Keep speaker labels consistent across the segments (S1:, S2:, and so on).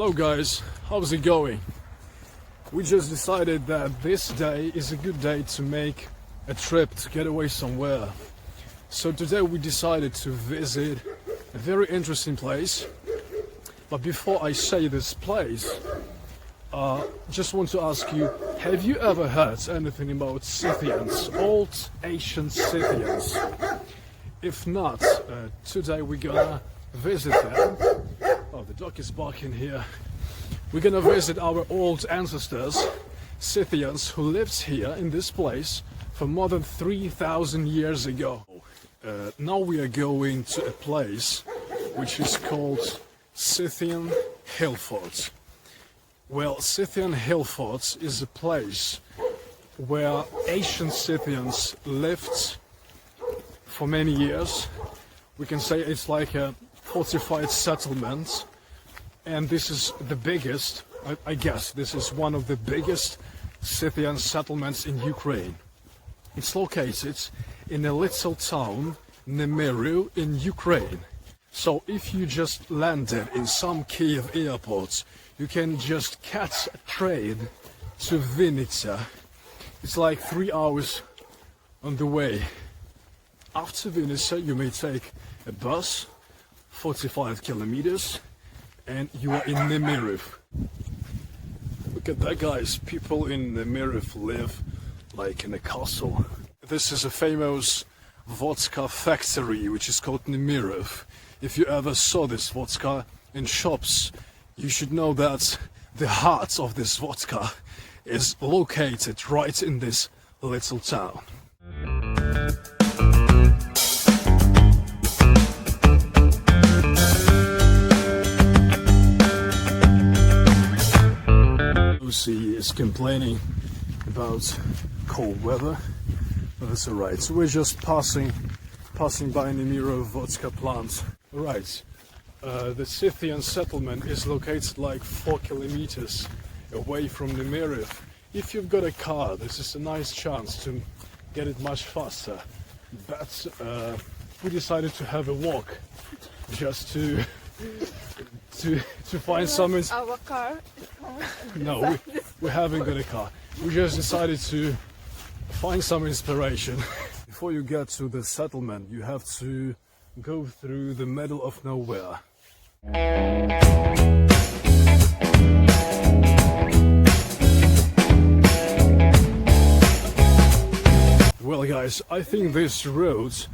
S1: Hello guys, how's it going? We just decided that this day is a good day to make a trip to get away somewhere. So today we decided to visit a very interesting place. But before I say this place, just want to ask you, have you ever heard anything about Scythians, old ancient Scythians? If not, today we're gonna visit them. Oh, the dog is barking here. We're gonna visit our old ancestors, Scythians, who lived here in this place for more than 3,000 years ago. Now we are going to a place which is called Scythian Hillfort. Well, Scythian Hillfort is a place where ancient Scythians lived for many years. We can say it's like a fortified settlement, and this is the biggest, I guess this is one of the biggest Scythian settlements in Ukraine. It's located in a little town, Nemyriv, in Ukraine. So if you just landed in some Kiev airports, you can just catch a train to Vinica. It's like 3 hours on the way. After Vinica you may take a bus, 45 kilometers, and you are in Nemyriv. Look at that, guys. People in Nemyriv live like in a castle. This is a famous vodka factory which is called Nemyriv. If you ever saw this vodka in shops, you should know that the heart of this vodka is located right in this little town. Lucy is complaining about cold weather, but that's alright. So we're just passing by Nemyriv vodka plant. Right, the Scythian settlement is located like 4 kilometers away from Nemyriv. If you've got a car, this is a nice chance to get it much faster. But we decided to have a walk just to find some.
S2: Our car is home.
S1: No, we haven't got a car. We just decided to find some inspiration. Before you get to the settlement, you have to go through the middle of nowhere. Well guys, I think this road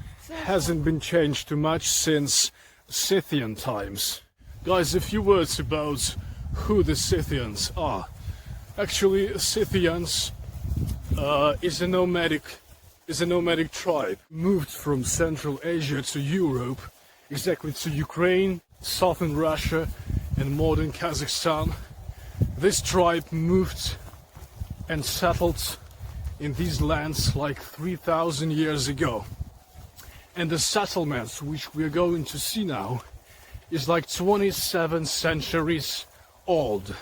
S1: hasn't been changed too much since Scythian times. Guys, a few words about who the Scythians are. Actually, Scythians is a nomadic tribe. Moved from Central Asia to Europe, exactly to Ukraine, southern Russia and modern Kazakhstan. This tribe moved and settled in these lands like 3,000 years ago. And the settlements which we are going to see now is like 27 centuries old.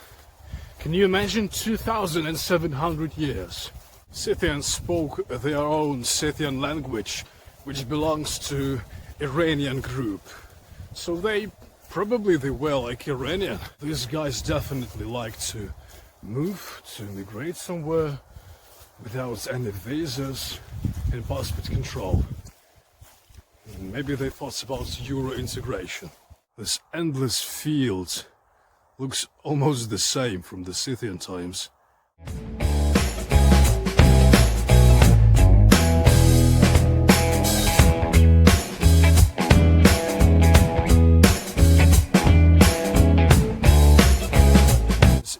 S1: Can you imagine 2,700 years? Scythians spoke their own Scythian language, which belongs to Iranian group. So they were like Iranian. These guys definitely like to move, to migrate somewhere without any visas and passport control. Maybe they thought about Euro integration. This endless field looks almost the same from the Scythian times.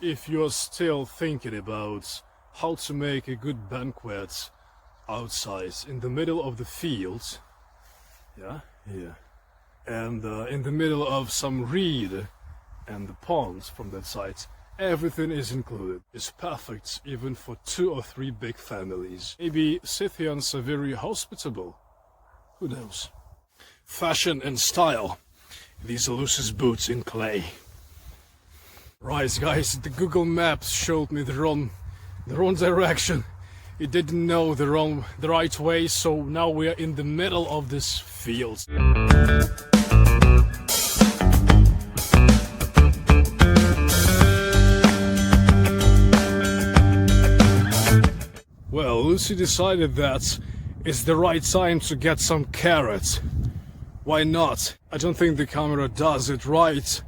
S1: If you're still thinking about how to make a good banquet outside in the middle of the field, yeah, here, and in the middle of some reed and the ponds from that side, everything is included. It's perfect even for 2 or 3 big families. Maybe Scythians are very hospitable, who knows. Fashion and style, these Lucy's boots in clay. Right guys, the Google Maps showed me the wrong direction. It didn't know the right way, so now we are in the middle of this field. Lucy decided that it's the right time to get some carrots. Why not? I don't think the camera does it right,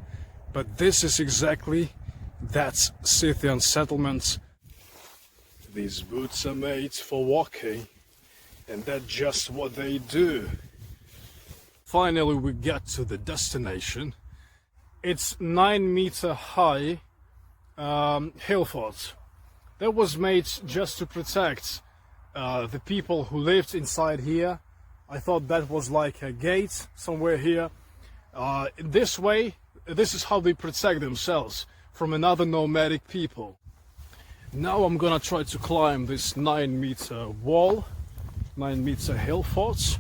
S1: but this is exactly that Scythian settlement. These boots are made for walking, and that's just what they do. Finally, we get to the destination. It's 9-meter high Hillfort that was made just to protect the people who lived inside here. I thought that was like a gate somewhere here. This way, this is how they protect themselves from another nomadic people. Now I'm gonna try to climb this 9-meter wall, 9-meter Hillfort,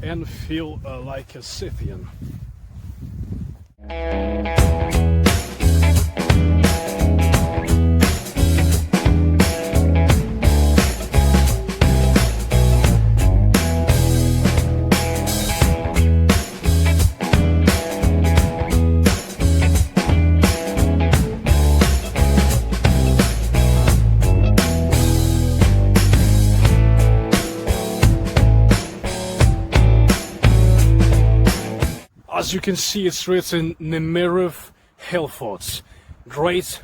S1: and feel like a Scythian. As you can see, it's written Nemyriv Hillfort. Great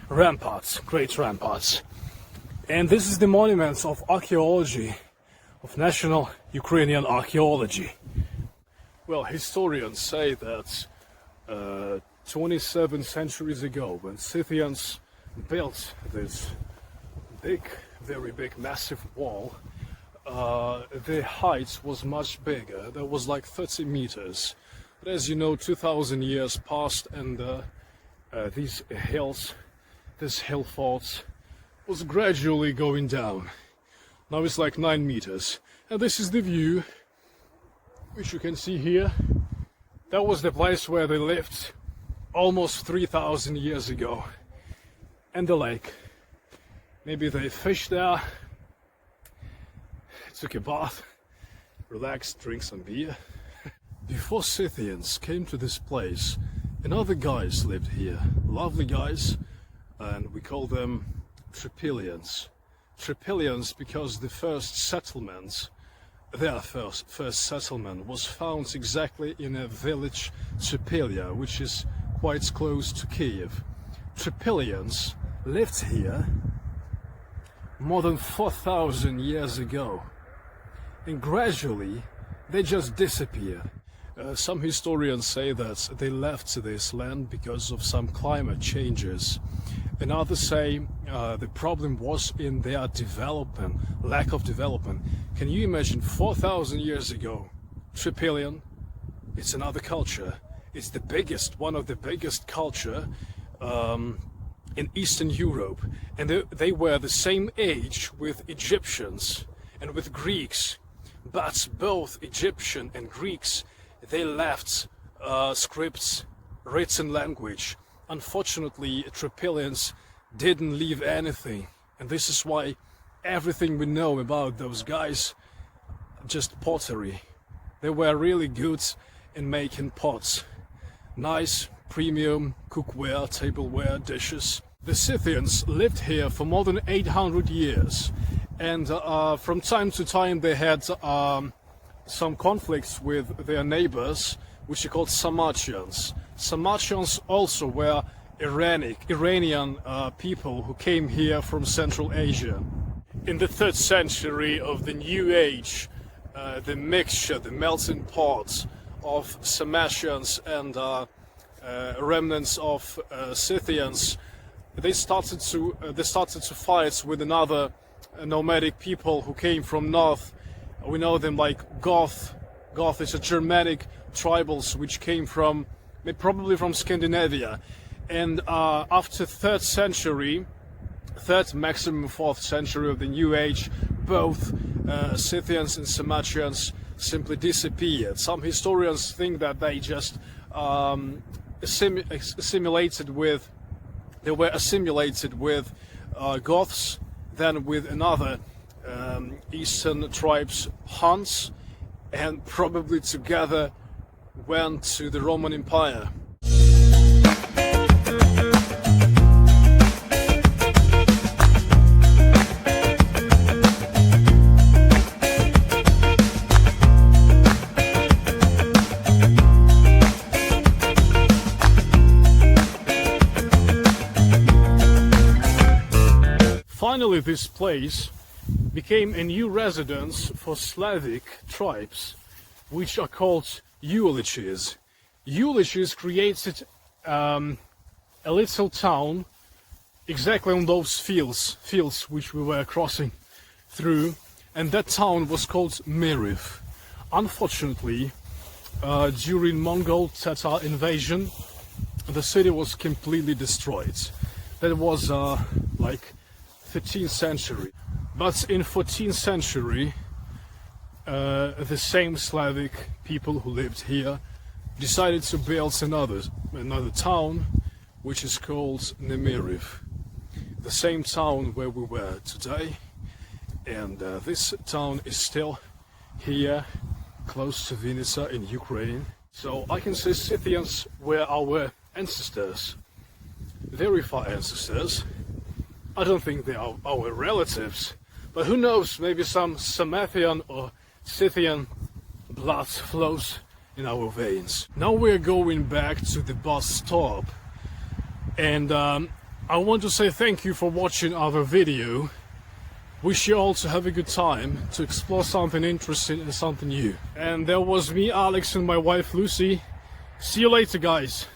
S1: ramparts, great ramparts. And this is the monument of archaeology, of national Ukrainian archaeology. Well, historians say that 27 centuries ago, when Scythians built this big, very big, massive wall, the height was much bigger. That was like 30 meters. But as you know, 2,000 years passed, and these hills, this Hillfort, was gradually going down. Now it's like 9 meters. And this is the view, which you can see here. That was the place where they lived almost 3,000 years ago. And the lake. Maybe they fished there, took a bath, relaxed, drank some beer. Before Scythians came to this place, another guys lived here, lovely guys, and we call them Tripilians. Tripilians because the first settlement, their first settlement, was found exactly in a village, Tripilia, which is quite close to Kiev. Tripilians lived here more than 4,000 years ago. And gradually, they just disappeared. Some historians say that they left this land because of some climate changes. And others say the problem was in their development, lack of development. Can you imagine 4,000 years ago, Tripilian, it's another culture. It's the biggest, one of the biggest culture in Eastern Europe. And they were the same age with Egyptians and with Greeks. But both Egyptian and Greeks, they left scripts, written language. Unfortunately, Tripilians didn't leave anything. And this is why everything we know about those guys, just pottery. They were really good in making pots. Nice, premium cookware, tableware, dishes. The Scythians lived here for more than 800 years. And from time to time they had some conflicts with their neighbors, which are called Sarmatians. Sarmatians also were Iranian people who came here from Central Asia. In the 3rd century of the New Age, the mixture, the melting pot of Sarmatians and remnants of Scythians, they started to fight with another nomadic people who came from north. We know them like Goth. Goth is a Germanic tribals which came from, probably from Scandinavia. And after 3rd century, 3rd maximum 4th century of the New Age, both Scythians and Sarmatians simply disappeared. Some historians think that they just assimilated with Goths, then with another eastern tribes, Huns, and probably together went to the Roman Empire. eventually this place became a new residence for Slavic tribes, which are called Uliches. Uliches created a little town exactly on those fields which we were crossing through, and that town was called Nemyriv. Unfortunately, during Mongol Tatar invasion, the city was completely destroyed. That was like 13th century. But in 14th century, the same Slavic people who lived here decided to build another town, which is called Nemyriv. The same town where we were today, and this town is still here, close to Vinnytsia in Ukraine. So I can say Scythians were our ancestors, very far ancestors. I don't think they are our relatives, but who knows, maybe some Sarmatian or Scythian blood flows in our veins. Now we're going back to the bus stop, and I want to say thank you for watching our video. Wish you all to have a good time, to explore something interesting and something new. And there was me, Alex, and my wife Lucy. See you later, guys.